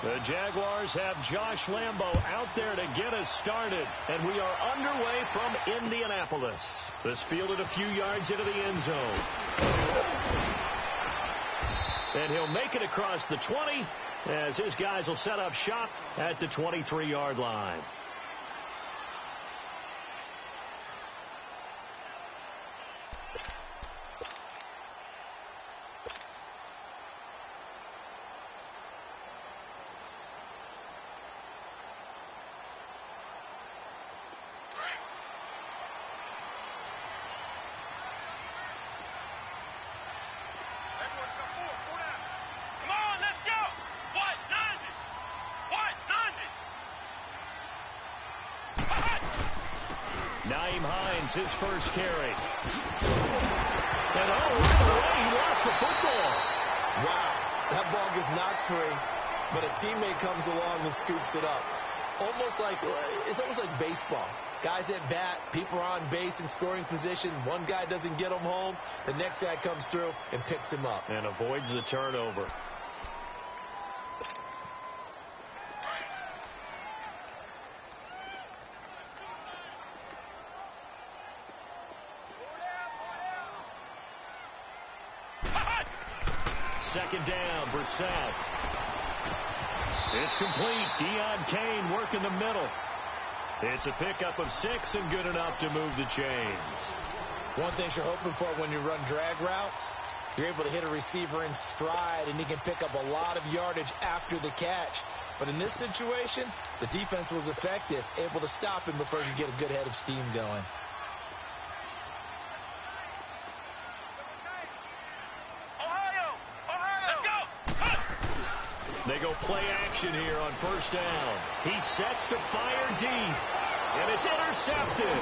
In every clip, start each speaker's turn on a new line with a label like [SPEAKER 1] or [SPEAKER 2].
[SPEAKER 1] The Jaguars have Josh Lambo out there to get us started, and we are underway from Indianapolis. This fielded a few yards into the end zone. And he'll make it across the 20 as his guys will set up shop at the 23-yard line. His first carry. And oh, right away, he lost the football.
[SPEAKER 2] Wow, that ball gets knocked free, but a teammate comes along and scoops it up. It's almost like baseball. Guys at bat, people are on base in scoring position. One guy doesn't get him home. The next guy comes through and picks him up.
[SPEAKER 1] And avoids the turnover. Second down, Brissett. It's complete. Deion Kane working the middle. It's a pickup of 6 and good enough to move the chains.
[SPEAKER 2] One thing you're hoping for when you run drag routes, you're able to hit a receiver in stride, and he can pick up a lot of yardage after the catch. But in this situation, the defense was effective, able to stop him before he could get a good head of steam going.
[SPEAKER 1] They go play action here on first down. He sets to fire deep, and it's intercepted.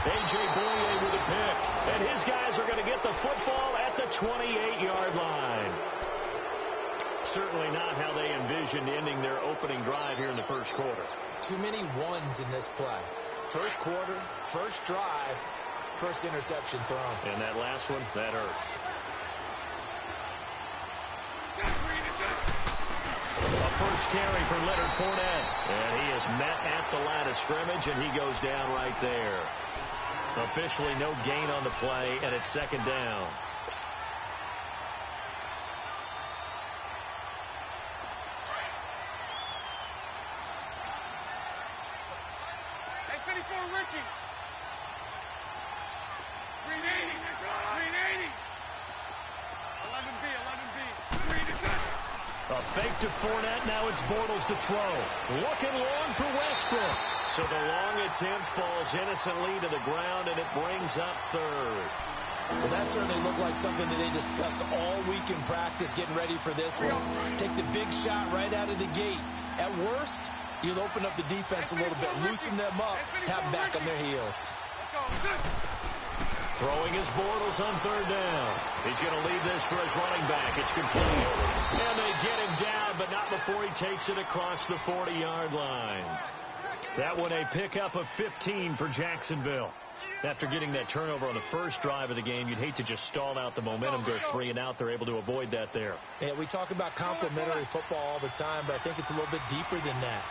[SPEAKER 1] A.J. Boye with a pick, and his guys are going to get the football at the 28-yard line. Certainly not how they envisioned ending their opening drive here in the first quarter.
[SPEAKER 2] Too many ones in this play. First quarter, first drive, first interception thrown.
[SPEAKER 1] And that last one, that hurts. First carry for Leonard Fournette. And he is met at the line of scrimmage, and he goes down right there. Officially no gain on the play, and it's second down.
[SPEAKER 3] Hey, 54, Ricky. 380. 380. 11B, 11B. 380.
[SPEAKER 1] A fake to Fournette. Now it's Bortles to throw. Looking long for Westbrook. So the long attempt falls innocently to the ground, and it brings up third.
[SPEAKER 2] Well, that certainly looked like something that they discussed all week in practice, getting ready for this one. Take the big shot right out of the gate. At worst, you'll open up the defense a little bit, loosen them up, have them back on their heels.
[SPEAKER 1] Throwing his Bortles on third down. He's going to leave this for his running back. It's complete. And they get him down, but not before he takes it across the 40-yard line. That one a pickup of 15 for Jacksonville. After getting that turnover on the first drive of the game, you'd hate to just stall out the momentum, go 3 and out. They're able to avoid that there.
[SPEAKER 2] Yeah, we talk about complementary football all the time, but I think it's a little bit deeper than that.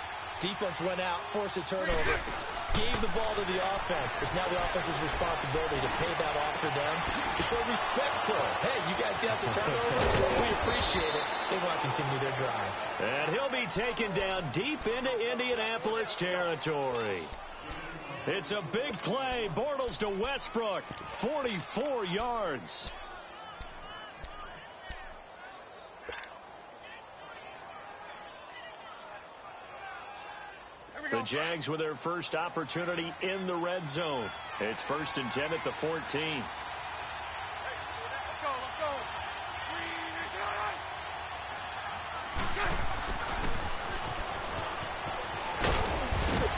[SPEAKER 2] Defense went out, forced a turnover, gave the ball to the offense. It's now the offense's responsibility to pay that off for them, to show respect to it. Hey, you guys got the turnover. We appreciate it. They want to continue their drive.
[SPEAKER 1] And he'll be taken down deep into Indianapolis territory. It's a big play. Bortles to Westbrook, 44 yards. The Jags with their first opportunity in the red zone. It's 1st and 10 at the 14.
[SPEAKER 3] Let's go.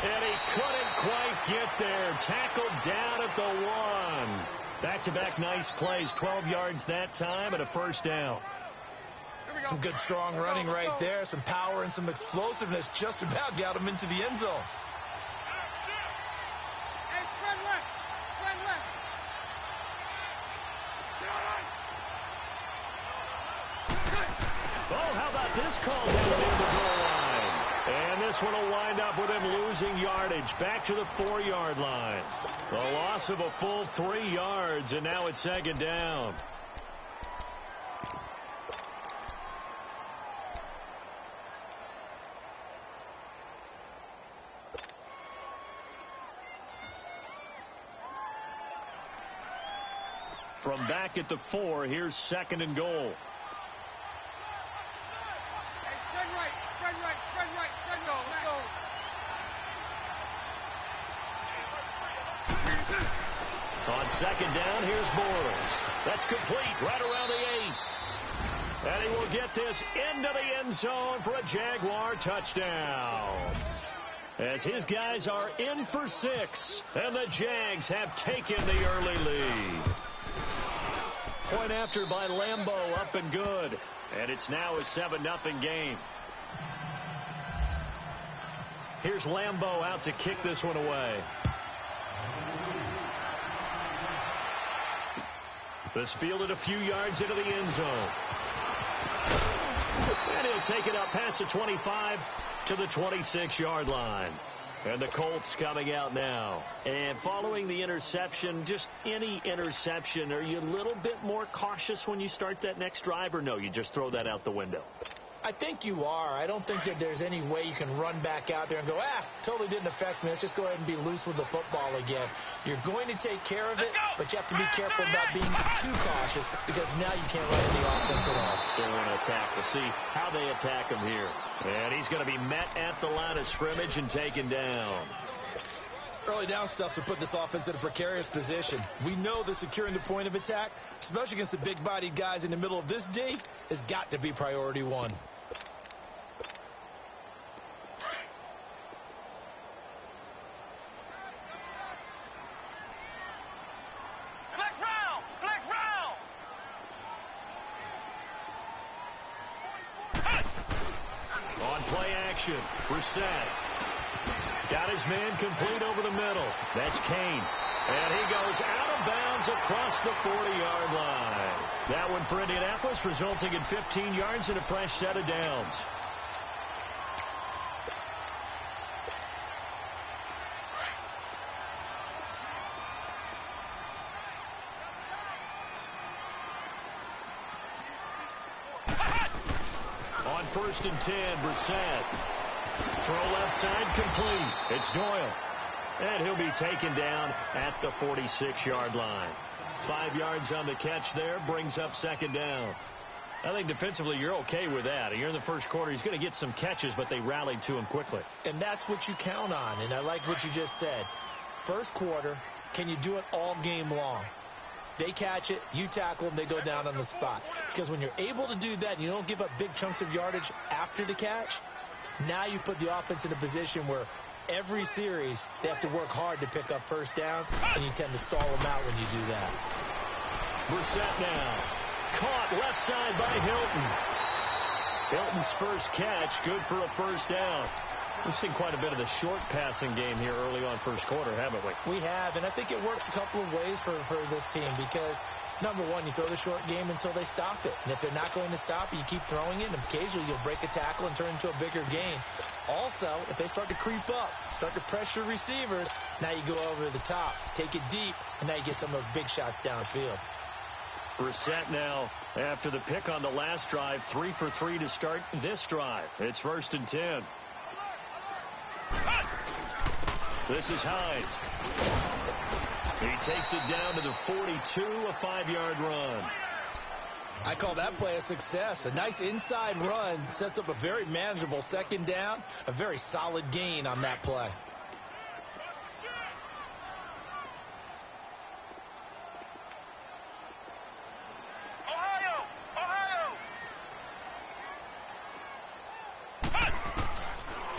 [SPEAKER 1] And he couldn't quite get there. Tackled down at the 1. Back-to-back nice plays. 12 yards that time and a first down.
[SPEAKER 2] Some good strong running right there. Some power and some explosiveness just about got him into the end zone.
[SPEAKER 3] Hey, spread left.
[SPEAKER 1] Oh, how about this call down near the goal line? this one will wind up with him losing yardage back to the 4-yard line. A loss of a full 3 yards, and now it's second down. From back at the 4, here's second and goal.
[SPEAKER 3] Hey, spread right, spread right, spread right, spread go, let's go.
[SPEAKER 1] On second down, here's Bortles. That's complete right around the 8. And he will get this into the end zone for a Jaguar touchdown. As his guys are in for 6, and the Jags have taken the early lead. Point after by Lambeau, up and good. And it's now a 7-0 game. Here's Lambeau out to kick this one away. This fielded a few yards into the end zone. And he'll take it up past the 25 to the 26-yard line. And the Colts coming out now. And following the interception, just any interception, are you a little bit more cautious when you start that next drive, or no, you just throw that out the window?
[SPEAKER 2] I think you are. I don't think that there's any way you can run back out there and go, totally didn't affect me. Let's just go ahead and be loose with the football again. You're going to take care of it, but you have to be careful about being too cautious because now you can't run any offense at all.
[SPEAKER 1] Still want to attack. We'll see how they attack him here. And he's going to be met at the line of scrimmage and taken down.
[SPEAKER 2] Early down stuff to put this offense in a precarious position. We know that securing the point of attack, especially against the big-bodied guys in the middle of this D, has got to be priority 1.
[SPEAKER 1] Brissett got his man complete over the middle. That's Kane. And he goes out of bounds across the 40-yard line. That one for Indianapolis, resulting in 15 yards and a fresh set of downs. On 1st and 10, Brissett. Throw left side complete. It's Doyle. And he'll be taken down at the 46-yard line. 5 yards on the catch there, brings up second down. I think defensively you're okay with that. You're in the first quarter. He's going to get some catches, but they rallied to him quickly.
[SPEAKER 2] And that's what you count on, and I like what you just said. First quarter, can you do it all game long? They catch it, you tackle them, they go down on the spot. Because when you're able to do that and you don't give up big chunks of yardage after the catch, now you put the offense in a position where every series they have to work hard to pick up first downs, and you tend to stall them out when you do that.
[SPEAKER 1] Brissett now. Caught left side by Hilton. Hilton's first catch, good for a first down. We've seen quite a bit of the short passing game here early on first quarter, haven't we?
[SPEAKER 2] We have, and I think it works a couple of ways for this team because, number one, you throw the short game until they stop it. And if they're not going to stop it, you keep throwing it, and occasionally you'll break a tackle and turn into a bigger game. Also, if they start to creep up, start to pressure receivers, now you go over the top, take it deep, and now you get some of those big shots downfield.
[SPEAKER 1] Brissett now, after the pick on the last drive, 3 for 3 to start this drive. It's 1st and 10. This is Hines. He takes it down to the 42, a 5-yard run.
[SPEAKER 2] I call that play a success. A nice inside run sets up a very manageable second down, a very solid gain on that play.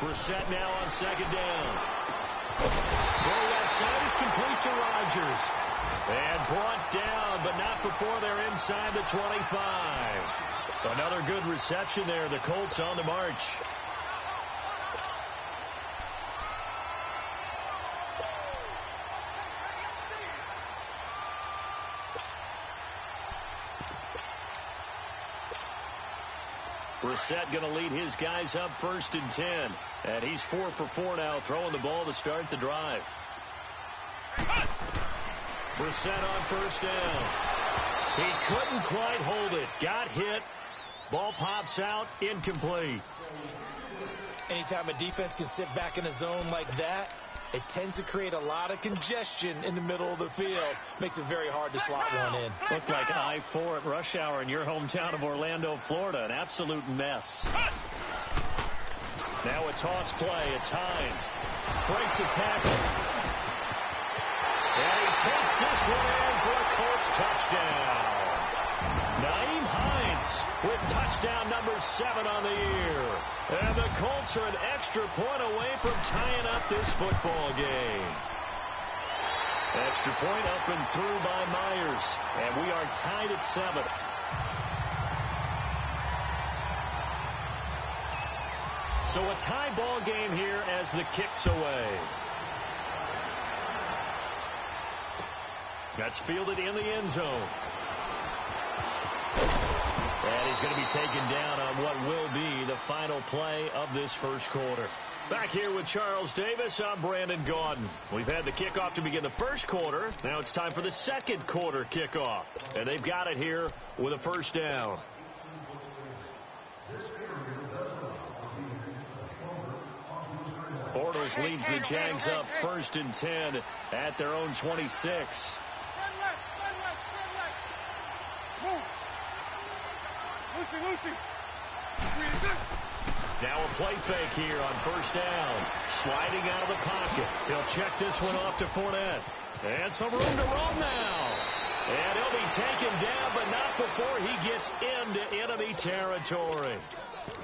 [SPEAKER 1] Brissett now on second down. Throw left side is complete to Rodgers. And brought down, but not before they're inside the 25. Another good reception there. The Colts on the march. Brissett going to lead his guys up 1st and 10. And he's 4 for 4 now, throwing the ball to start the drive. Brissett on 1st down. He couldn't quite hold it. Got hit. Ball pops out. Incomplete.
[SPEAKER 2] Anytime a defense can sit back in a zone like that, it tends to create a lot of congestion in the middle of the field. Makes it very hard to slot one in.
[SPEAKER 1] Looked like I-4 at rush hour in your hometown of Orlando, Florida. An absolute mess. Now a toss play. It's Hines. Breaks a tackle. And he takes this one in for a Colts touchdown. Nyheim Hines with touchdown number 7 on the year. And the Colts are an extra point away from tying up this football game. Extra point up and through by Myers. And we are tied at 7. So a tie ball game here as the kick's away. That's fielded in the end zone. And he's going to be taken down on what will be the final play of this first quarter. Back here with Charles Davis, I'm Brandon Gaudin. We've had the kickoff to begin the first quarter. Now it's time for the second quarter kickoff. And they've got it here with a 1st down. Bortles leads the Jags up 1st and 10 at their own 26. Now a play fake here on 1st down. Sliding out of the pocket. He'll check this one off to Fournette. And some room to roam now. And he'll be taken down, but not before he gets into enemy territory.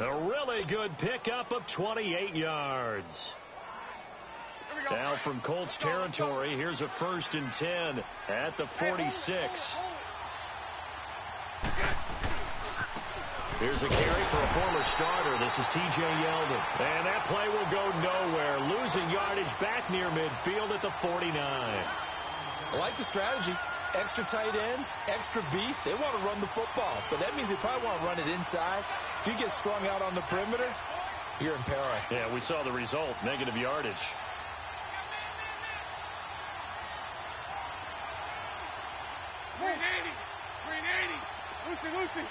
[SPEAKER 1] A really good pickup of 28 yards. Now from Colts territory, here's a 1st and 10 at the 46. Here's a carry for a former starter. This is T.J. Yeldon. And that play will go nowhere. Losing yardage back near midfield at the 49.
[SPEAKER 2] I like the strategy. Extra tight ends, extra beef. They want to run the football, but that means they probably want to run it inside. If you get strung out on the perimeter, you're in peril.
[SPEAKER 1] Yeah, we saw the result, negative yardage.
[SPEAKER 3] Green 80. Lucy.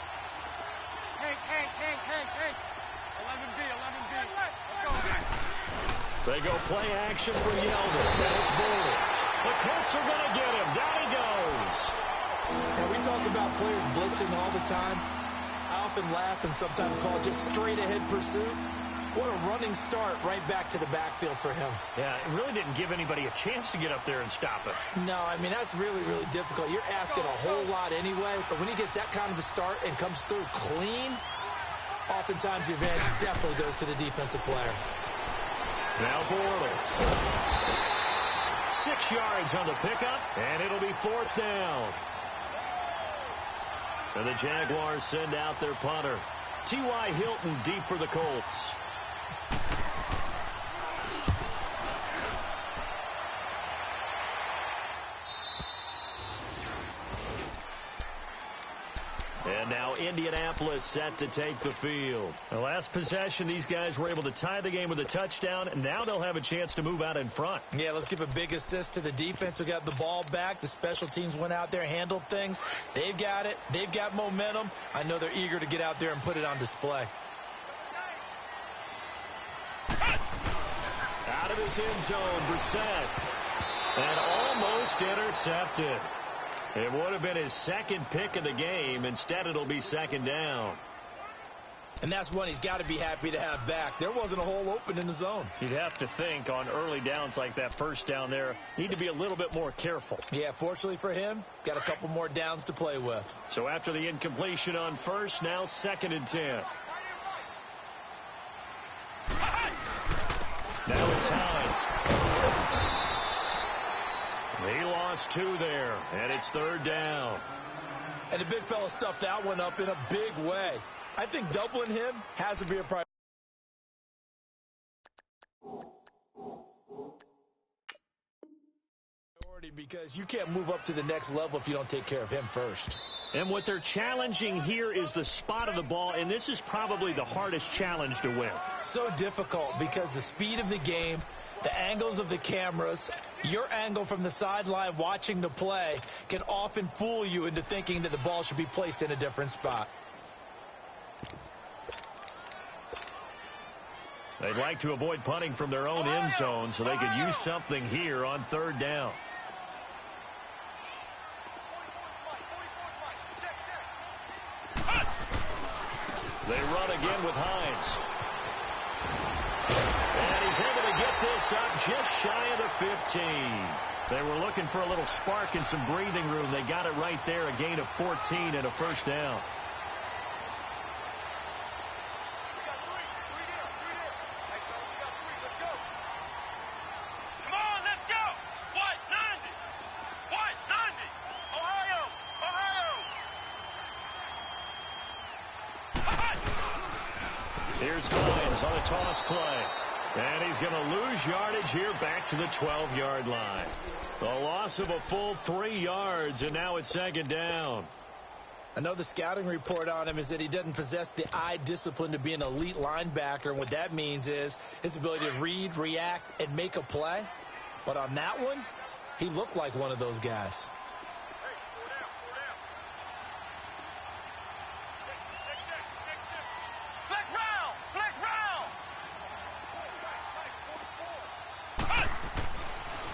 [SPEAKER 3] Hank. 11B. Let's go.
[SPEAKER 1] They go play action for Yeldon. And it's Bortles. The Colts are going to get him. Down he goes.
[SPEAKER 2] And we talk about players blitzing all the time. I often laugh and sometimes call it just straight ahead pursuit. What a running start right back to the backfield for him.
[SPEAKER 1] Yeah, it really didn't give anybody a chance to get up there and stop him.
[SPEAKER 2] No, I mean, that's really, really difficult. You're asking a whole lot anyway, but when he gets that kind of a start and comes through clean, oftentimes the advantage definitely goes to the defensive player.
[SPEAKER 1] Now Bortles. 6 yards on the pickup, and it'll be 4th down. And the Jaguars send out their punter. T.Y. Hilton deep for the Colts. And now Indianapolis set to take the field. The last possession, these guys were able to tie the game with a touchdown, and now they'll have a chance to move out in front.
[SPEAKER 2] Yeah, let's give a big assist to the defense who got the ball back. The special teams went out there, handled things. They've got it. They've got momentum. I know they're eager to get out there and put it on display.
[SPEAKER 1] Out of his end zone, Brissett. And almost intercepted. It would have been his second pick of the game. Instead, it'll be 2nd down.
[SPEAKER 2] And that's one he's got to be happy to have back. There wasn't a hole open in the zone.
[SPEAKER 1] You'd have to think on early downs like that 1st down there, need to be a little bit more careful.
[SPEAKER 2] Yeah, fortunately for him, got a couple more downs to play with.
[SPEAKER 1] So after the incompletion on 1st, now 2nd and 10. Now it's Hines. He lost 2 there, and it's 3rd down.
[SPEAKER 2] And the big fella stuffed that one up in a big way. I think doubling him has to be a priority. priority because you can't move up to the next level if you don't take care of him first.
[SPEAKER 1] And what they're challenging here is the spot of the ball, and this is probably the hardest challenge to win.
[SPEAKER 2] So difficult because the speed of the game, the angles of the cameras, your angle from the sideline watching the play can often fool you into thinking that the ball should be placed in a different spot.
[SPEAKER 1] They'd like to avoid punting from their own end zone so they could use something here on third down. They run again with Hines. And he's able to get this up just shy of the 15. They were looking for a little spark and some breathing room. They got it right there, a gain of 14 and a first down. Here's Hines on a toss play. And he's going to lose yardage here back to the 12-yard line. The loss of a full 3 yards, and now it's second down.
[SPEAKER 2] I know the scouting report on him is that he doesn't possess the eye discipline to be an elite linebacker. And what that means is his ability to read, react, and make a play. But on that one, he looked like one of those guys.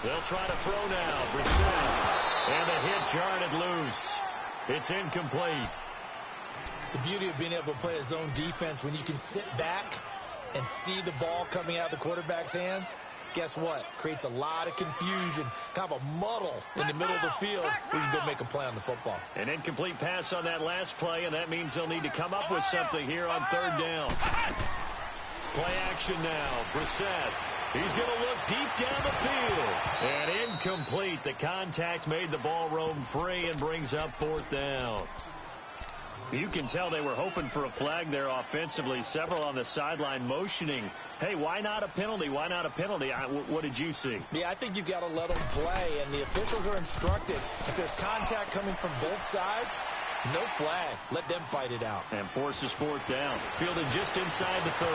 [SPEAKER 1] They'll try to throw now. Brissett. And the hit jarred it loose. It's incomplete.
[SPEAKER 2] The beauty of being able to play a zone defense when you can sit back and see the ball coming out of the quarterback's hands, guess what? Creates a lot of confusion, kind of a muddle in the middle of the field where you can go make a play on the football.
[SPEAKER 1] An incomplete pass on that last play, and that means they'll need to come up with something here on third down. Play action now. Brissett. He's going to look deep down the field. And incomplete. The contact made the ball roam free and brings up fourth down. You can tell they were hoping for a flag there offensively. Several on the sideline motioning, hey, why not a penalty? Why not a penalty? What did you see?
[SPEAKER 2] Yeah, I think you've got to let them play. And the officials are instructed, if there's contact coming from both sides, no flag. Let them fight it out.
[SPEAKER 1] And forces fourth down. Fielded just inside the 30.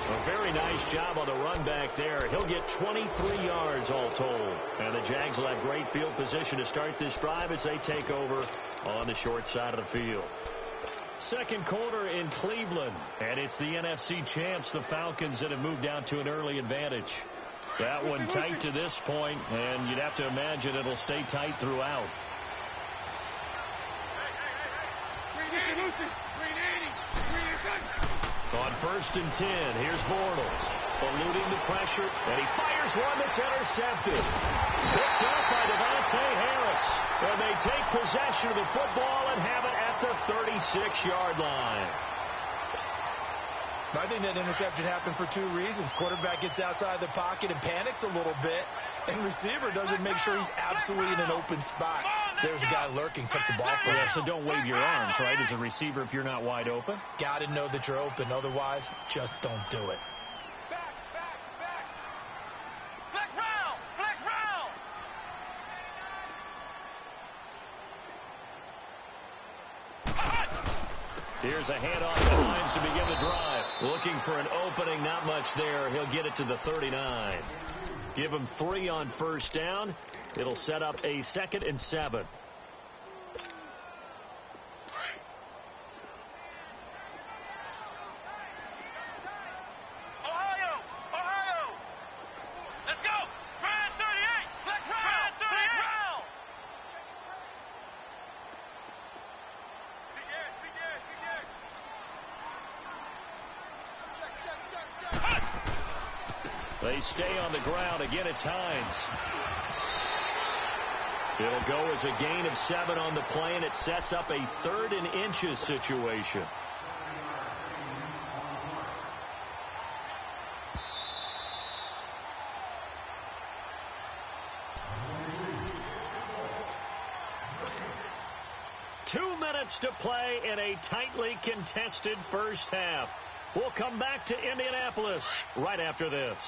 [SPEAKER 1] A very nice job on the run back there. He'll get 23 yards all told. And the Jags will have great field position to start this drive as they take over on the short side of the field. Second quarter in Cleveland. And it's the NFC champs, the Falcons, that have moved down to an early advantage. That one tight to this point, and you'd have to imagine it'll stay tight throughout. On 1st and 10, here's Bortles, eluding the pressure, and he fires one that's intercepted. Picked up by Devontae Harris, and they take possession of the football and have it at the 36-yard line.
[SPEAKER 2] I think that interception happened for two reasons. Quarterback gets outside the pocket and panics a little bit, and receiver doesn't make sure he's absolutely in an open spot. There's a guy lurking, took the ball from him.
[SPEAKER 1] Yeah, so don't wave your arms, right, as a receiver if you're not wide open.
[SPEAKER 2] Got to know that you're open. Otherwise, just don't do it.
[SPEAKER 3] Flex round! Flex round!
[SPEAKER 1] Here's a handoff to Hines to begin the drive. Looking for an opening, not much there. He'll get it to the 39. Give him 3 on first down. It'll set up a 2nd and 7.
[SPEAKER 3] Ohio! Let's go! Brad 38! Flex round! 38! Begin!
[SPEAKER 1] They stay on the ground. Again, it's Hines. It'll go as a gain of 7 on the play, and it sets up a 3rd and inches situation. Two minutes to play in a tightly contested first half. We'll come back to Indianapolis right after this.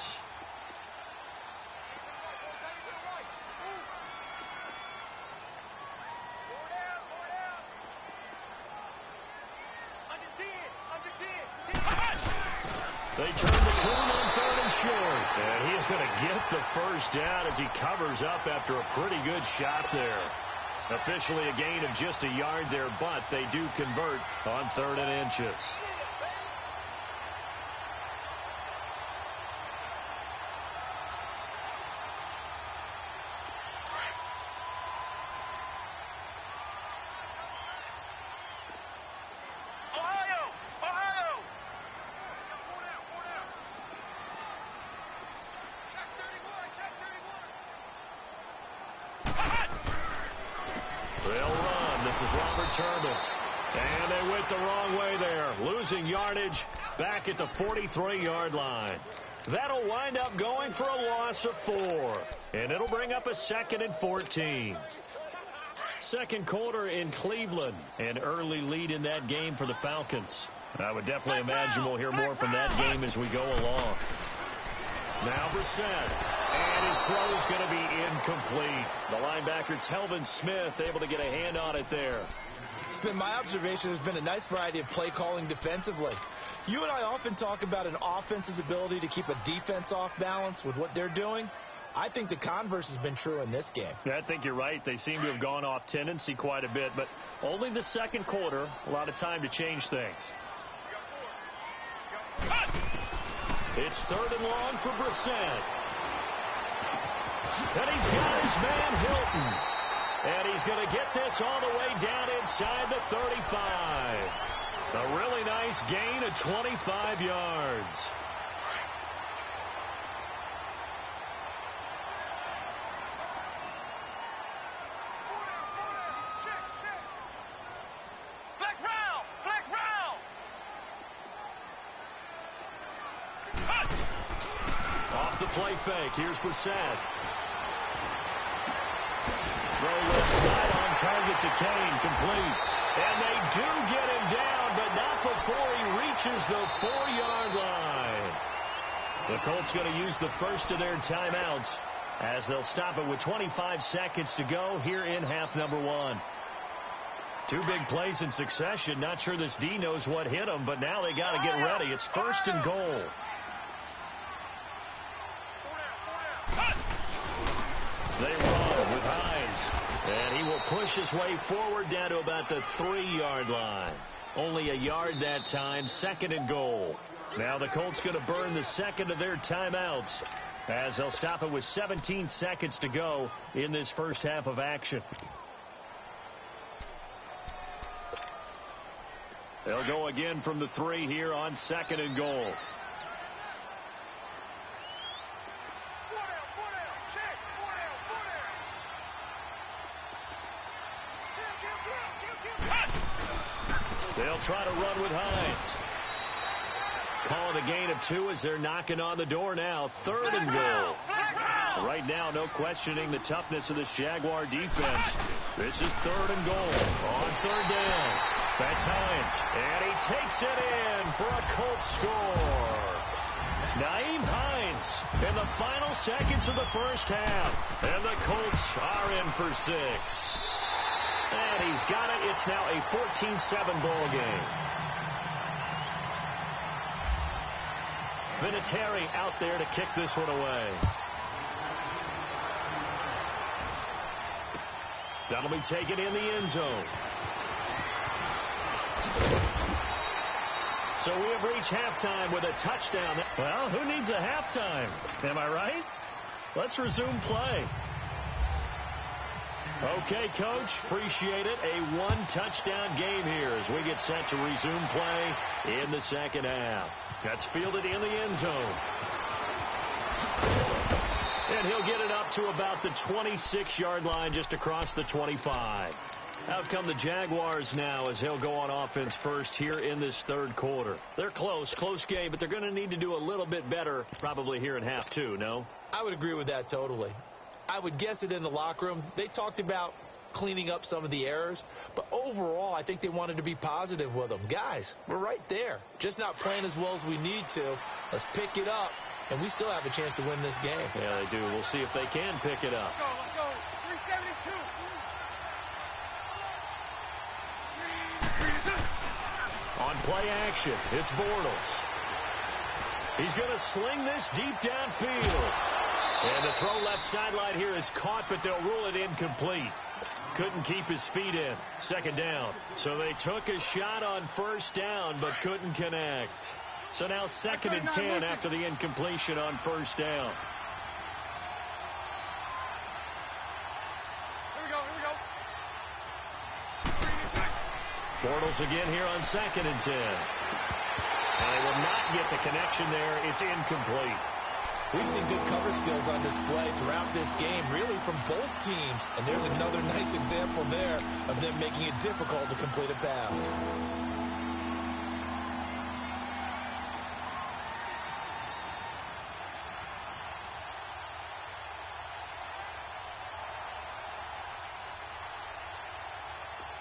[SPEAKER 1] They turn the Coon on 3rd and short. And he is going to get the first down as he covers up after a pretty good shot there. Officially a gain of just a yard there, but they do convert on 3rd and inches. And they went the wrong way there, losing yardage back at the 43-yard line. That'll wind up going for a loss of 4, and it'll bring up a 2nd and 14. Second quarter in Cleveland, an early lead in that game for the Falcons. I would definitely imagine we'll hear more from that game as we go along. Now Brissett, and his throw is going to be incomplete. The linebacker, Telvin Smith, able to get a hand on it there.
[SPEAKER 2] It's been my observation there's been a nice variety of play calling defensively. You and I often talk about an offense's ability to keep a defense off balance with what they're doing. I think the converse has been true in this game.
[SPEAKER 1] Yeah, I think you're right. They seem to have gone off tendency quite a bit, but only the second quarter, a lot of time to change things. It's 3rd and long for Brissett. And he's got his man Hilton. And he's going to get this all the way down inside the 35. A really nice gain of 25 yards. Off the play fake. Here's Brissett. Throw left side on target to Kane, complete. And they do get him down, but not before he reaches the 4-yard line. The Colts going to use the first of their timeouts as they'll stop it with 25 seconds to go here in half number 1. 2 big plays in succession. Not sure this D knows what hit him, but now they got to get ready. It's 1st and goal. They run with Hines. And he will push his way forward down to about the 3-yard line. Only a yard that time. 2nd and goal. Now the Colts going to burn the second of their timeouts as they'll stop it with 17 seconds to go in this first half of action. They'll go again from the 3 here on 2nd and goal. They'll try to run with Hines. Calling a gain of 2 as they're knocking on the door now. 3rd and goal. Right now, no questioning the toughness of this Jaguar defense. This is 3rd and goal on 3rd down. That's Hines. And he takes it in for a Colts score. Nyheim Hines in the final seconds of the first half. And the Colts are in for 6. And he's got it. It's now a 14-7 ball game. Vinatieri out there to kick this one away. That'll be taken in the end zone. So we have reached halftime with a touchdown. Well, who needs a halftime? Am I right? Let's resume play. Okay, Coach, appreciate it. A 1-touchdown game here as we get set to resume play in the second half. That's fielded in the end zone. And he'll get it up to about the 26-yard line, just across the 25. Out come the Jaguars now as he'll go on offense first here in this 3rd quarter. They're close game, but they're going to need to do a little bit better probably here in half 2, no?
[SPEAKER 2] I would agree with that totally. I would guess it in the locker room. They talked about cleaning up some of the errors, but overall, I think they wanted to be positive with them. Guys, we're right there. Just not playing as well as we need to. Let's pick it up, and we still have a chance to win this game.
[SPEAKER 1] Yeah, they do. We'll see if they can pick it up.
[SPEAKER 3] Let's go. 372.
[SPEAKER 1] On play action, it's Bortles. He's going to sling this deep downfield. And the throw left sideline here is caught, but they'll rule it incomplete. Couldn't keep his feet in. Second down. So they took a shot on first down, but couldn't connect. So now 2nd and 10 after the incompletion on first down. Bortles again here on 2nd and 10. And they will not get the connection there. It's incomplete.
[SPEAKER 2] We've seen good cover skills on display throughout this game, really from both teams. And there's another nice example there of them making it difficult to complete a pass.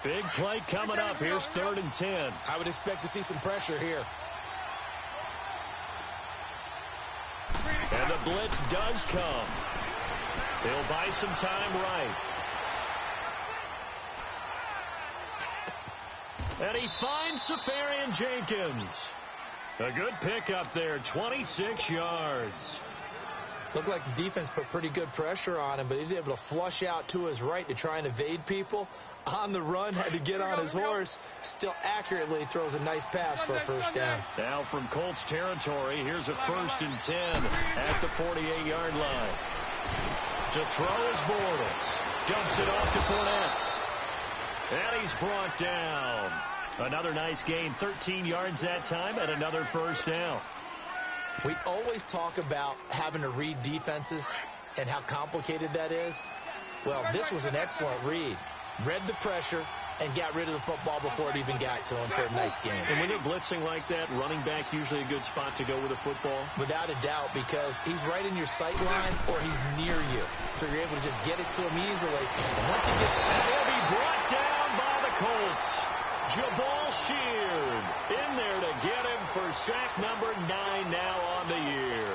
[SPEAKER 1] Big play coming up. Here's 3rd and 10.
[SPEAKER 2] I would expect to see some pressure here.
[SPEAKER 1] And the blitz does come. He'll buy some time right. And he finds Safarian Jenkins. A good pickup there, 26 yards.
[SPEAKER 2] Looked like the defense put pretty good pressure on him, but he's able to flush out to his right to try and evade people. On the run, had to get on his horse. Still accurately throws a nice pass for a first down.
[SPEAKER 1] Now from Colts territory, here's a 1st and 10 at the 48-yard line. To throw is Bortles. Dumps it off to Fournette. And he's brought down. Another nice gain, 13 yards that time, and another first down.
[SPEAKER 2] We always talk about having to read defenses and how complicated that is. Well, this was an excellent read. Read the pressure and got rid of the football before it even got to him for a nice game.
[SPEAKER 1] And when they're blitzing like that, running back usually a good spot to go with a football?
[SPEAKER 2] Without a doubt, because he's right in your sight line or he's near you. So you're able to just get it to him easily. And once he gets...
[SPEAKER 1] And he'll be brought down by the Colts. Jabal Sheard in there to get him for sack number 9 now on the year.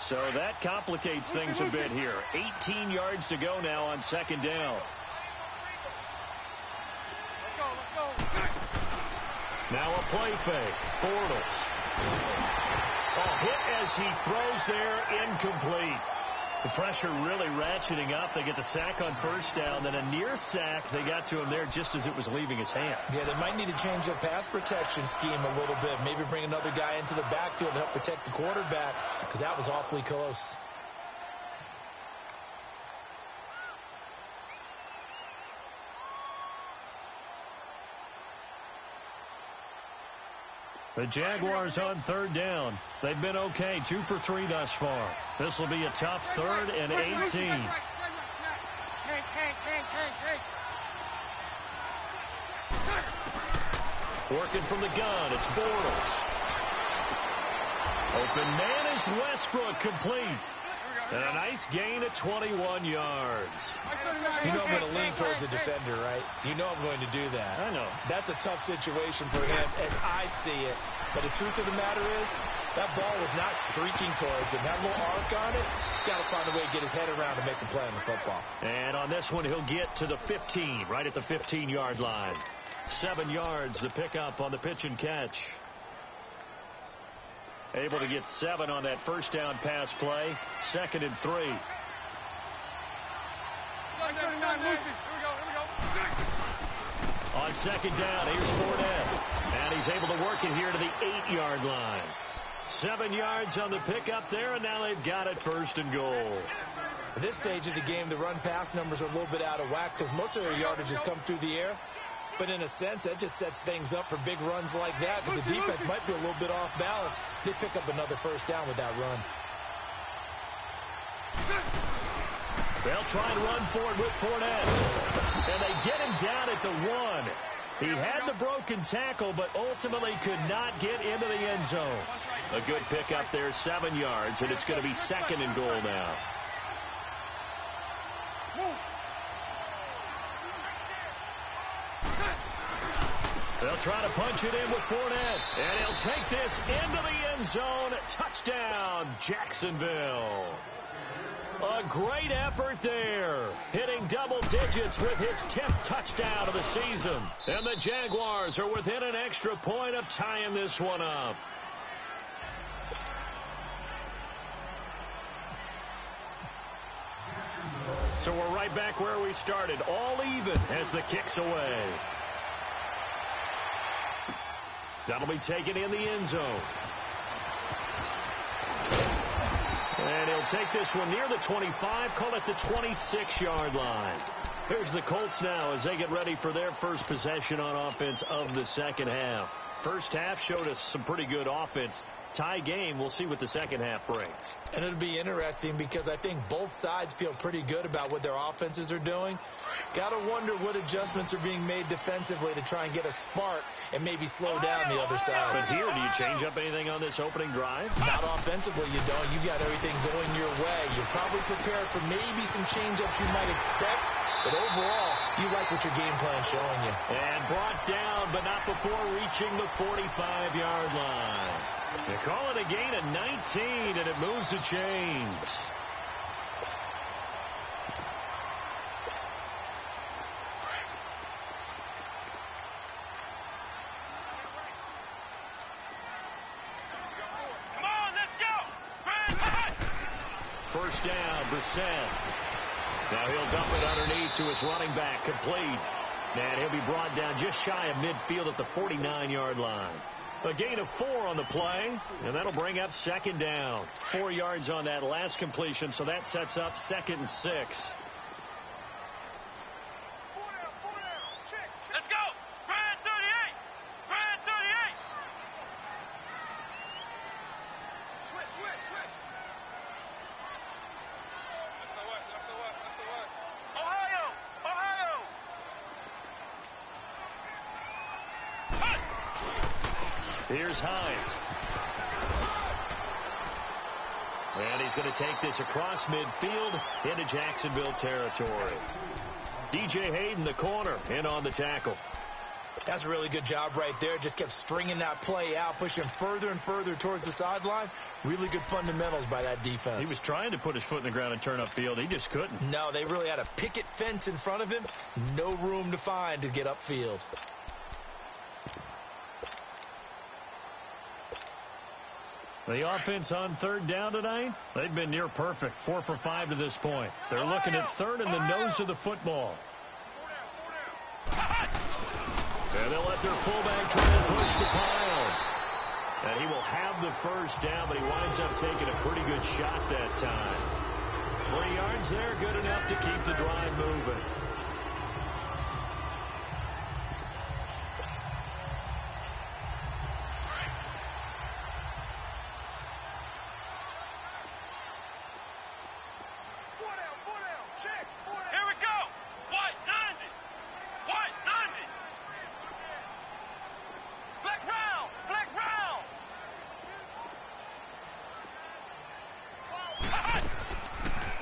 [SPEAKER 1] So that complicates things a bit here. 18 yards to go now on 2nd down. Now a play fake. Bortles. A hit as he throws there, incomplete. The pressure really ratcheting up. They get the sack on first down, then a near sack. They got to him there just as it was leaving his hand.
[SPEAKER 2] Yeah, they might need to change their pass protection scheme a little bit. Maybe bring another guy into the backfield to help protect the quarterback, because that was awfully close.
[SPEAKER 1] The Jaguars on 3rd down. They've been okay, 2 for 3 thus far. This will be a tough 3rd and 18. Working from the gun, it's Bortles. Open man is Westbrook, complete. And a nice gain at 21 yards.
[SPEAKER 2] You know I'm going to lean towards the defender, right? You know I'm going to do that.
[SPEAKER 1] I know.
[SPEAKER 2] That's a tough situation for him as I see it. But the truth of the matter is, that ball was not streaking towards him. That little arc on it, he's got to find a way to get his head around to make the play on the football.
[SPEAKER 1] And on this one, he'll get to the 15, right at the 15-yard line. 7 yards, the pickup on the pitch and catch. Able to get 7 on that first down pass play. 2nd and 3. On 2nd down, here's Fournette. And he's able to work it here to the 8-yard line. 7 yards on the pickup there, and now they've got it 1st and goal.
[SPEAKER 2] At this stage of the game, the run-pass numbers are a little bit out of whack because most of their yardage has come through the air. But in a sense, that just sets things up for big runs like that because the defense might be a little bit off balance. They pick up another first down with that run.
[SPEAKER 1] They'll try and run for it with Fournette. And they get him down at the 1. He had the broken tackle, but ultimately could not get into the end zone. A good pickup there, 7 yards, and it's going to be 2nd and goal now. They'll try to punch it in with Fournette. And he'll take this into the end zone. Touchdown, Jacksonville. A great effort there. Hitting double digits with his 10th touchdown of the season. And the Jaguars are within an extra point of tying this one up. So we're right back where we started. All even as the kick's away. That'll be taken in the end zone. And he'll take this one near the 25, call it the 26-yard line. Here's the Colts now as they get ready for their first possession on offense of the second half. First half showed us some pretty good offense. Tie game, we'll see what the second half brings.
[SPEAKER 2] And it'll be interesting because I think both sides feel pretty good about what their offenses are doing. Got to wonder what adjustments are being made defensively to try and get a spark and maybe slow down the other side.
[SPEAKER 1] But here, do you change up anything on this opening drive?
[SPEAKER 2] Not offensively, you don't. You got everything going your way. You're probably prepared for maybe some change-ups you might expect, but overall, you like what your game plan's showing you.
[SPEAKER 1] And brought down, but not before reaching the 45-yard line. They call it a gain of 19, and it moves the chains.
[SPEAKER 3] Come on, let's go.
[SPEAKER 1] First down, Brissett. Now he'll dump it underneath to his running back, complete. And he'll be brought down just shy of midfield at the 49-yard line. A gain of 4 on the play, and that'll bring up second down. 4 yards on that last completion, so that sets up 2nd and 6.
[SPEAKER 3] Let's go. Brand 38. Brand 38. Switch. SOS. Ohio.
[SPEAKER 1] Here's Hines. And he's going to take this across midfield into Jacksonville territory. DJ Hayden, the corner, in on the tackle.
[SPEAKER 2] That's a really good job right there. Just kept stringing that play out, pushing further and further towards the sideline. Really good fundamentals by that defense.
[SPEAKER 1] He was trying to put his foot in the ground and turn upfield. He just couldn't.
[SPEAKER 2] No, they really had a picket fence in front of him. No room to find to get upfield.
[SPEAKER 1] The offense on third down tonight, they've been near perfect. 4 for 5 to this point. They're looking at third in the nose of the football. And they'll let their fullback try and push the pile. And he will have the first down, but he winds up taking a pretty good shot that time. 3 yards there, good enough to keep the drive moving.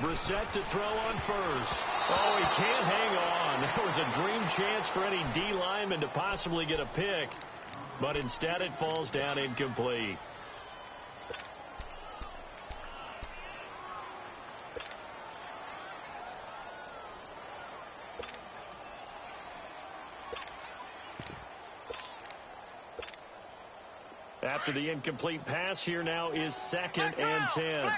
[SPEAKER 1] Brissett to throw on first. Oh, he can't hang on. That was a dream chance for any D lineman to possibly get a pick, but instead it falls down incomplete. After the incomplete pass, here now is 2nd and 10.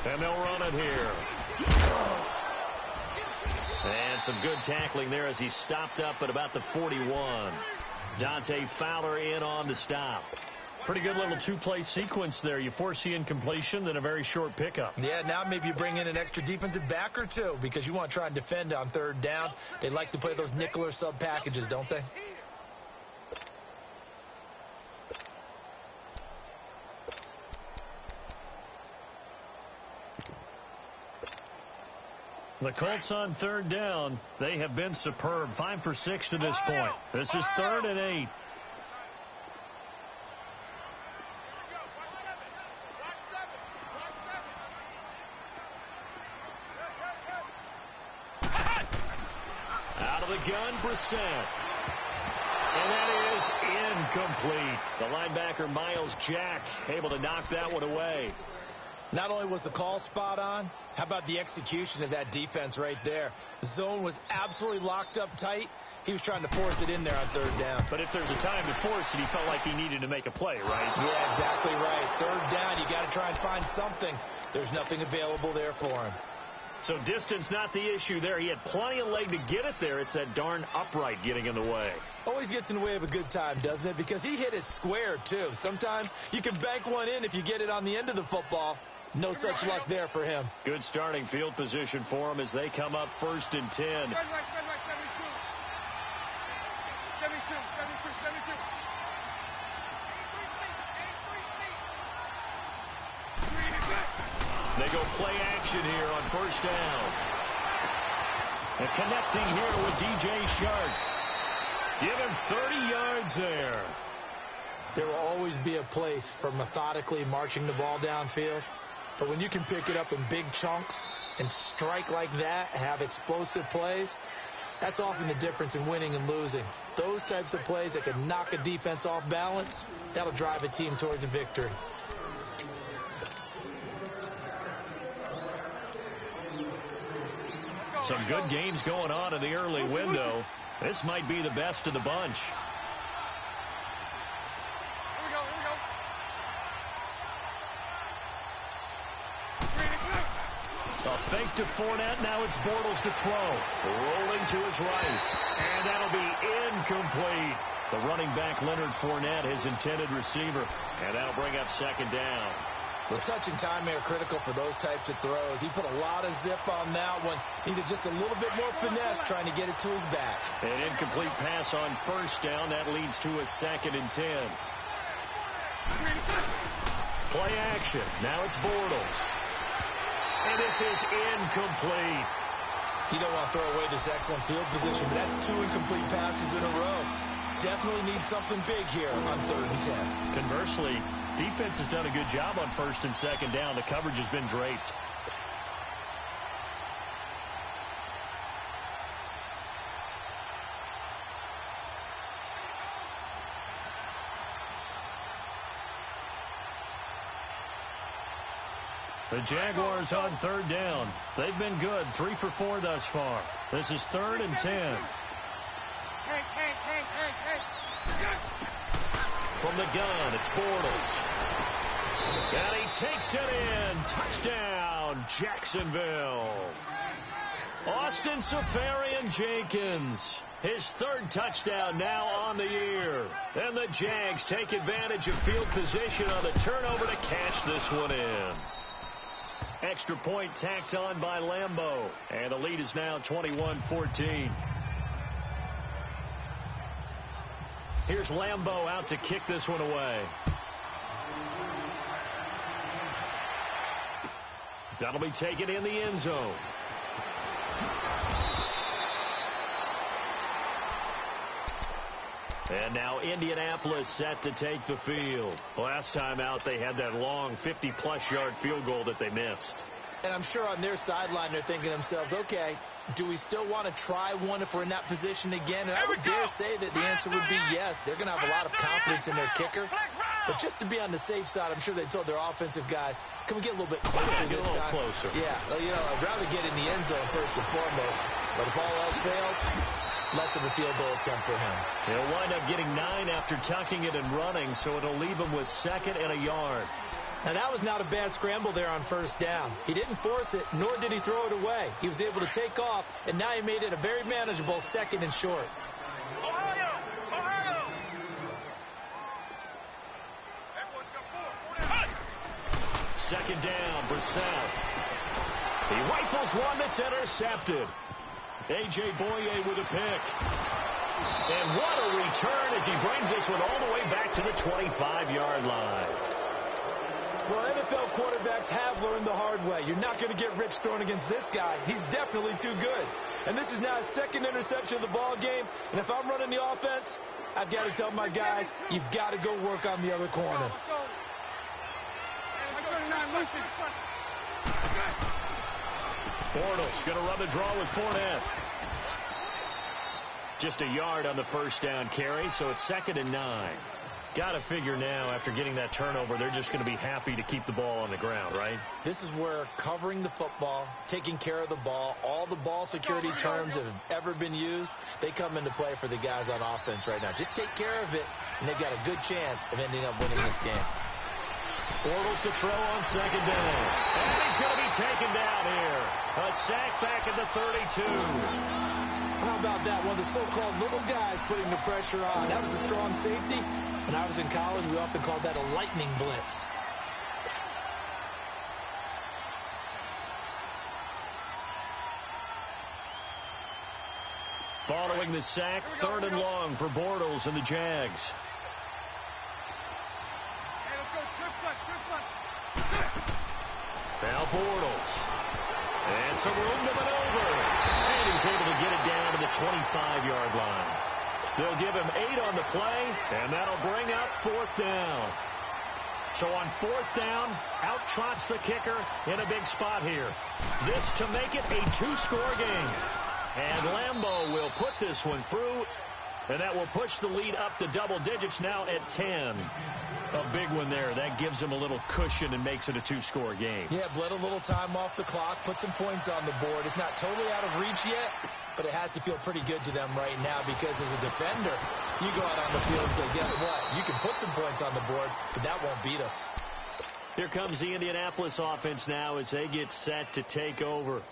[SPEAKER 1] And they'll run it here. And some good tackling there as he stopped up at about the 41. Dante Fowler in on the stop. Pretty good little 2-play sequence there. You force the incompletion, then a very short pickup.
[SPEAKER 2] Yeah, now maybe you bring in an extra defensive back or two because you want to try and defend on third down. They like to play those nickel or sub packages, don't they?
[SPEAKER 1] The Colts on third down, they have been superb. 5 for 6 to this point. This is 3rd and 8. of the gun, Brissett. And that is incomplete. The linebacker, Miles Jack, able to knock that one away.
[SPEAKER 2] Not only was the call spot on, how about the execution of that defense right there? The zone was absolutely locked up tight. He was trying to force it in there on third down.
[SPEAKER 1] But if there's a time to force it, he felt like he needed to make a play, right?
[SPEAKER 2] Yeah, exactly right. Third down, you got to try and find something. There's nothing available there for him.
[SPEAKER 1] So distance not the issue there. He had plenty of leg to get it there. It's that darn upright getting in the way.
[SPEAKER 2] Always gets in the way of a good time, doesn't it? Because he hit it square, too. Sometimes you can bank one in if you get it on the end of the football. No such luck there for him.
[SPEAKER 1] Good starting field position for him as they come up 1st and 10.
[SPEAKER 3] Red right, 72. 72.
[SPEAKER 1] They go play action here on 1st down. And connecting here with DJ Shark. Give him 30 yards there.
[SPEAKER 2] There will always be a place for methodically marching the ball downfield. But when you can pick it up in big chunks and strike like that, have explosive plays, that's often the difference in winning and losing. Those types of plays that can knock a defense off balance, that'll drive a team towards a victory.
[SPEAKER 1] Some good games going on in the early window. This might be the best of the bunch. A fake to Fournette. Now it's Bortles to throw. Rolling to his right. And that'll be incomplete. The running back, Leonard Fournette, his intended receiver. And that'll bring up 2nd down.
[SPEAKER 2] The touch and time are critical for those types of throws. He put a lot of zip on that one. Needed just a little bit more finesse trying to get it to his back.
[SPEAKER 1] An incomplete pass on 1st down. That leads to a 2nd and 10. Play action. Now it's Bortles. And this is incomplete.
[SPEAKER 2] You don't want to throw away this excellent field position, but that's 2 incomplete passes in a row. Definitely need something big here on 3rd and 10.
[SPEAKER 1] Conversely, defense has done a good job on 1st and 2nd down. The coverage has been draped. The Jaguars on 3rd down. They've been good, 3 for 4 thus far. This is 3rd and 10. From the gun, it's Bortles. And he takes it in. Touchdown, Jacksonville. Austin Seferian-Jenkins. His 3rd touchdown now on the year. And the Jags take advantage of field position on the turnover to cash this one in. Extra point tacked on by Lambeau. And the lead is now 21-14. Here's Lambeau out to kick this one away. That'll be taken in the end zone. And now Indianapolis set to take the field. Last time out, they had that long 50-plus yard field goal that they missed.
[SPEAKER 2] And I'm sure on their sideline they're thinking to themselves, okay, do we still want to try one if we're in that position again? And I would dare say that the answer would be yes. They're going to have a lot of confidence in their kicker. But just to be on the safe side, I'm sure they told their offensive guys, can we get a little bit closer this time?
[SPEAKER 1] A little closer.
[SPEAKER 2] Yeah, you know, I'd rather get in the end zone first and foremost. But if all else fails, less of a field goal attempt for him.
[SPEAKER 1] He'll wind up getting 9 after tucking it and running, so it'll leave him with 2nd and a yard.
[SPEAKER 2] Now, that was not a bad scramble there on 1st down. He didn't force it, nor did he throw it away. He was able to take off, and now he made it a very manageable 2nd and short.
[SPEAKER 3] Ohio!
[SPEAKER 1] 2nd down, Brissett. He rifles one that's intercepted. A.J. Boye with a pick. And what a return as he brings this one all the way back to the 25-yard line.
[SPEAKER 2] Well, NFL quarterbacks have learned the hard way. You're not going to get rich throwing against this guy. He's definitely too good. And this is now his 2nd interception of the ball game. And if I'm running the offense, I've got to tell my guys, you've got to go work on the other corner.
[SPEAKER 1] Bortles going to run the draw with Fournette. Just a yard on the first down carry, so it's 2nd and 9. Got to figure now, after getting that turnover, they're just going to be happy to keep the ball on the ground, right?
[SPEAKER 2] This is where covering the football, taking care of the ball, all the ball security terms that have ever been used, they come into play for the guys on offense right now. Just take care of it, and they've got a good chance of ending up winning this game.
[SPEAKER 1] Bortles to throw on 2nd down. And he's going to be taken down here. A sack back at the 32.
[SPEAKER 2] How about that? One of the so-called little guys putting the pressure on. That was the strong safety. When I was in college, we often called that a lightning blitz.
[SPEAKER 1] Following the sack, 3rd and long for Bortles and the Jags.
[SPEAKER 3] Hey, let's go. Trip front.
[SPEAKER 1] Now Bortles. And some room to maneuver. And he's able to get it down to the 25-yard line. They'll give him 8 on the play, and that'll bring up 4th down. So on 4th down, out trots the kicker in a big spot here. This to make it a 2-score game. And Lambeau will put this one through, and that will push the lead up to double digits now at 10. A big one there. That gives them a little cushion and makes it a 2-score game.
[SPEAKER 2] Yeah, bled a little time off the clock, put some points on the board. It's not totally out of reach yet, but it has to feel pretty good to them right now because as a defender, you go out on the field and say, guess what? You can put some points on the board, but that won't beat us.
[SPEAKER 1] Here comes the Indianapolis offense now as they get set to take over.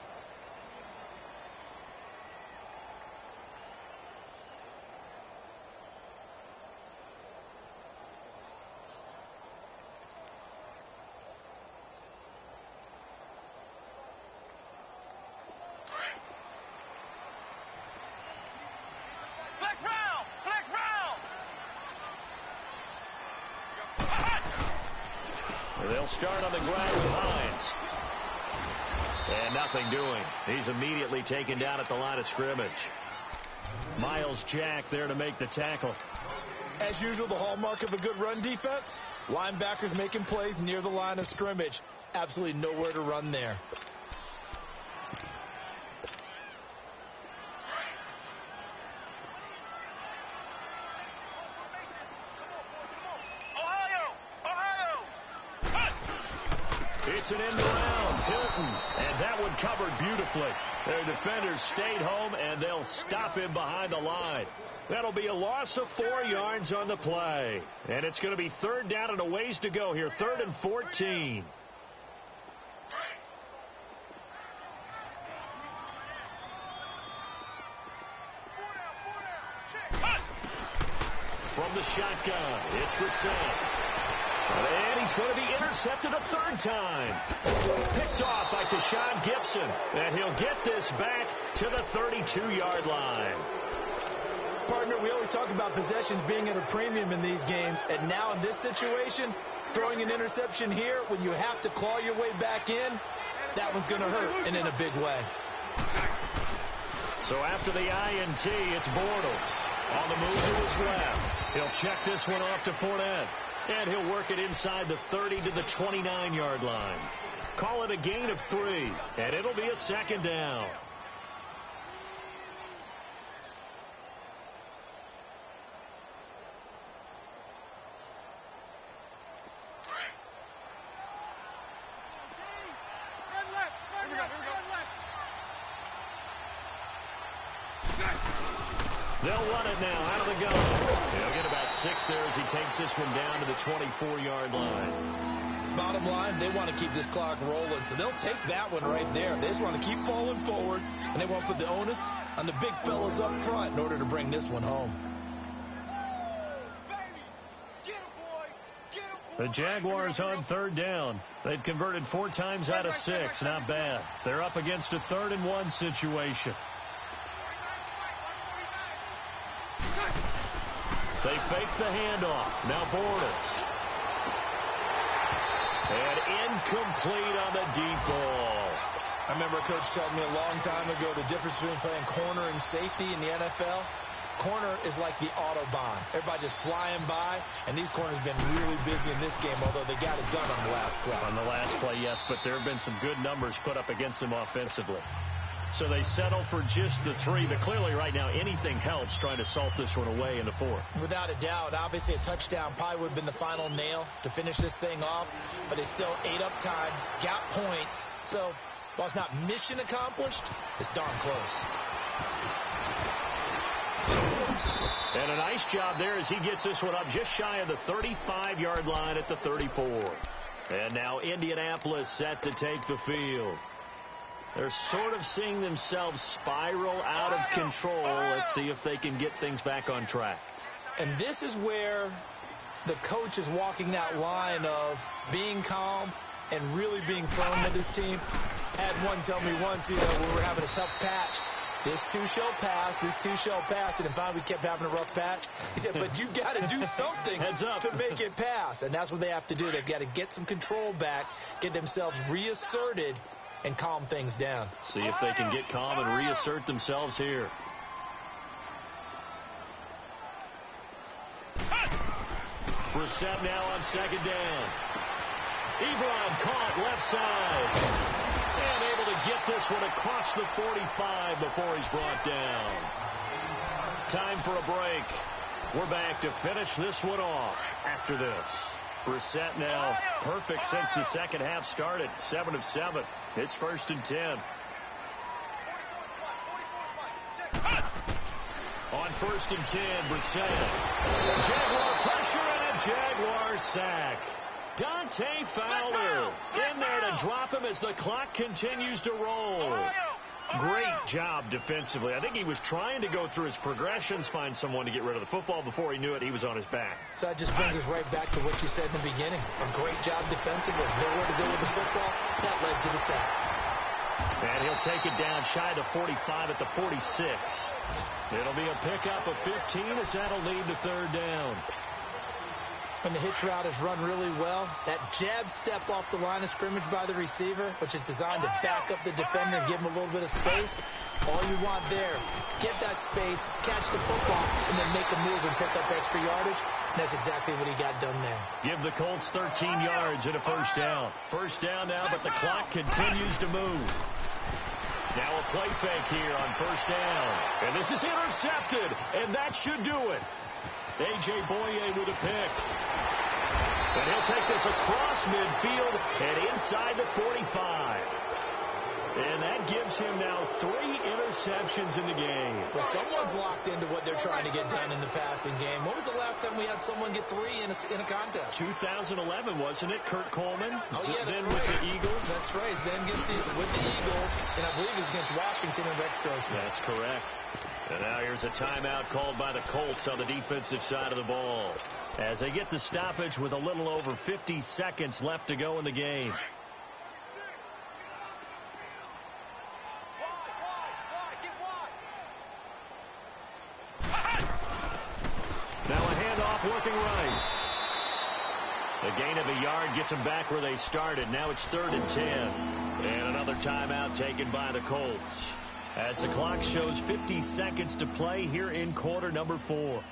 [SPEAKER 1] They'll start on the ground with Hines. And nothing doing. He's immediately taken down at the line of scrimmage. Miles Jack there to make the tackle.
[SPEAKER 2] As usual, the hallmark of a good run defense, linebackers making plays near the line of scrimmage. Absolutely nowhere to run there.
[SPEAKER 1] It's an end around. Hilton. And that one covered beautifully. Their defenders stayed home, and they'll stop him behind the line. That'll be a loss of 4 yards on the play. And it's going to be 3rd down and a ways to go here. 3rd and 14. From the shotgun, it's Brissett. And he's going to be intercepted a 3rd time. Picked off by Tashawn Gibson. And he'll get this back to the 32-yard line.
[SPEAKER 2] Partner, we always talk about possessions being at a premium in these games. And now in this situation, throwing an interception here when you have to claw your way back in, that one's going to hurt, and in a big way.
[SPEAKER 1] So after the INT, it's Bortles. On the move to his left. He'll check this one off to Fournette. And he'll work it inside the 30 to the 29-yard line. Call it a gain of 3, and it'll be a 2nd down. They'll run it now out of the gun. He'll get about 6 there as he takes this one down to the 24-yard line.
[SPEAKER 2] Bottom line, they want to keep this clock rolling, so they'll take that one right there. They just want to keep falling forward, and they want to put the onus on the big fellas up front in order to bring this one home.
[SPEAKER 1] The Jaguars on 3rd down. They've converted 4 times out of 6. Not bad. They're up against a 3rd and 1 situation. They fake the handoff. Now Bortles. And incomplete on the deep ball.
[SPEAKER 2] I remember a coach telling me a long time ago the difference between playing corner and safety in the NFL. Corner is like the Autobahn. Everybody just flying by, and these corners have been really busy in this game, although they got it done on the last play.
[SPEAKER 1] On the last play, yes, but there have been some good numbers put up against them offensively. So they settle for just the 3, but clearly right now anything helps trying to salt this one away in the 4th.
[SPEAKER 2] Without a doubt, obviously a touchdown probably would have been the final nail to finish this thing off, but they still ate up time, got points. So while it's not mission accomplished, it's darn close.
[SPEAKER 1] And a nice job there as he gets this one up just shy of the 35-yard line at the 34. And now Indianapolis set to take the field. They're sort of seeing themselves spiral out of control. Let's see if they can get things back on track.
[SPEAKER 2] And this is where the coach is walking that line of being calm and really being firm with his team. Had one tell me once, when we were having a tough patch, this too shall pass, this too shall pass. And finally we kept having a rough patch. He said, but you got to do something to make it pass. And that's what they have to do. They've got to get some control back, get themselves reasserted, and calm things down.
[SPEAKER 1] See if they can get calm and reassert themselves here. Brissett now on 2nd down. Ebron caught left side. And able to get this one across the 45 before he's brought down. Time for a break. We're back to finish this one off after this. Brissett now perfect since the second half started. 7 of 7. It's 1st and 10. On 1st and 10, Brissett. Jaguar pressure and a Jaguar sack. Dante Fowler in there to drop him as the clock continues to roll. Great job defensively. I think he was trying to go through his progressions, find someone to get rid of the football. Before he knew it, he was on his back.
[SPEAKER 2] So that just brings us right back to what you said in the beginning. A great job defensively. Nowhere to go with the football. That led to the sack.
[SPEAKER 1] And he'll take it down shy of the 45 at the 46. It'll be a pickup of 15 as that'll lead to 3rd down.
[SPEAKER 2] When the hitch route is run really well, that jab step off the line of scrimmage by the receiver, which is designed to back up the defender and give him a little bit of space, all you want there, get that space, catch the football, and then make a move and pick up extra yardage. And that's exactly what he got done there.
[SPEAKER 1] Give the Colts 13 yards and a 1st down. 1st down now, but the clock continues to move. Now a play fake here on 1st down. And this is intercepted, and that should do it. A.J. Boye with a pick. And he'll take this across midfield and inside the 45. And that gives him now 3 interceptions in the game.
[SPEAKER 2] Well, someone's locked into what they're trying to get done in the passing game. When was the last time we had someone get 3 in a contest?
[SPEAKER 1] 2011, wasn't it? Kurt Coleman?
[SPEAKER 2] Oh, yeah, that's
[SPEAKER 1] then
[SPEAKER 2] right.
[SPEAKER 1] with the Eagles?
[SPEAKER 2] That's right. Then with the Eagles, and I believe it was against Washington and Rex Grossman.
[SPEAKER 1] That's correct. And now here's a timeout called by the Colts on the defensive side of the ball, as they get the stoppage with a little over 50 seconds left to go in the game. Now a handoff working right. The gain of a yard gets them back where they started. Now it's 3rd and 10. And another timeout taken by the Colts, as the clock shows 50 seconds to play here in quarter number 4.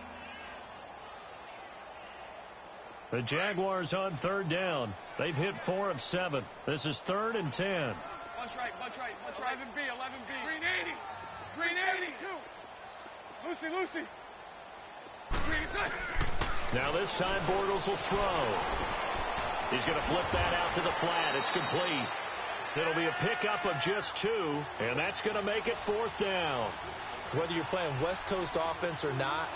[SPEAKER 1] The Jaguars on 3rd down. They've hit 4 of 7. This is 3rd and 10.
[SPEAKER 3] Bunch right. 11B. Green 80. Green 82. Lucy. Green inside.
[SPEAKER 1] Now this time Bortles will throw. He's going to flip that out to the flat. It's complete. It'll be a pickup of just 2, and that's going to make it 4th down.
[SPEAKER 2] Whether you're playing West Coast offense or not,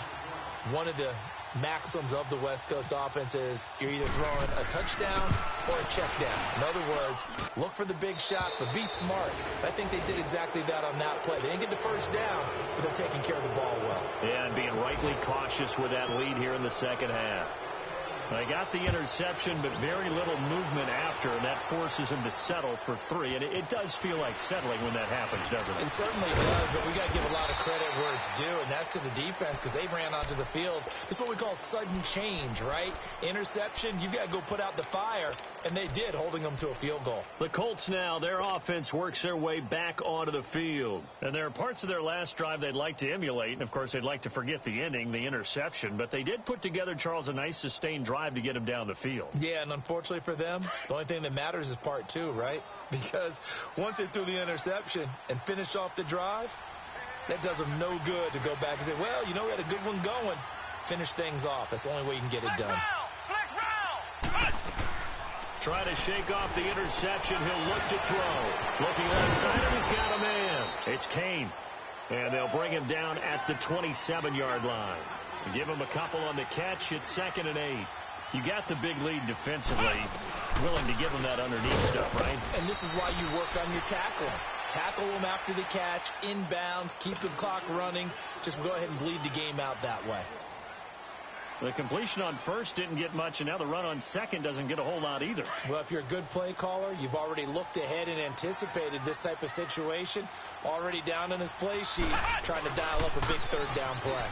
[SPEAKER 2] one of the maxims of the West Coast offense is you're either throwing a touchdown or a check down. In other words, look for the big shot, but be smart. I think they did exactly that on that play. They didn't get the 1st down, but they're taking care of the ball well.
[SPEAKER 1] Yeah, and being rightly cautious with that lead here in the second half. They got the interception, but very little movement after, and that forces him to settle for 3. And it does feel like settling when that happens, doesn't it?
[SPEAKER 2] It certainly does, but we got to give a lot of credit where it's due, and that's to the defense, because they ran onto the field. It's what we call sudden change, right? Interception, you got to go put out the fire, and they did, holding them to a field goal.
[SPEAKER 1] The Colts now, their offense works their way back onto the field. And there are parts of their last drive they'd like to emulate, and of course they'd like to forget the ending, the interception, but they did put together, Charles, a nice sustained drive drive to get him down the field.
[SPEAKER 2] Yeah, and unfortunately for them, the only thing that matters is part two, right? Because once they threw the interception and finished off the drive, that does them no good to go back and say, well, you know, we had a good one going. Finish things off. That's the only way you can get it done.
[SPEAKER 1] Trying to shake off the interception. He'll look to throw. Looking left side, and he's got a man. It's Kane. And they'll bring him down at the 27-yard line. Give him a couple on the catch. It's 2nd and 8. You got the big lead defensively. Willing to give him that underneath stuff, right?
[SPEAKER 2] And this is why you work on your tackling. Tackle them after the catch, inbounds, keep the clock running. Just go ahead and bleed the game out that way.
[SPEAKER 1] The completion on first didn't get much, and now the run on second doesn't get a whole lot either.
[SPEAKER 2] Well, if you're a good play caller, you've already looked ahead and anticipated this type of situation. Already down on his play sheet, trying to dial up a big third down play.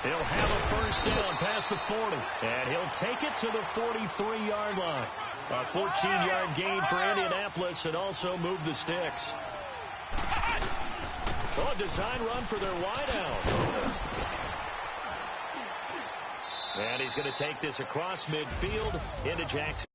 [SPEAKER 1] He'll have a first down past the 40, and he'll take it to the 43-yard line. A 14-yard gain for Indianapolis, and also move the sticks. Oh, a design run for their wideout. And he's going to take this across midfield into Jackson.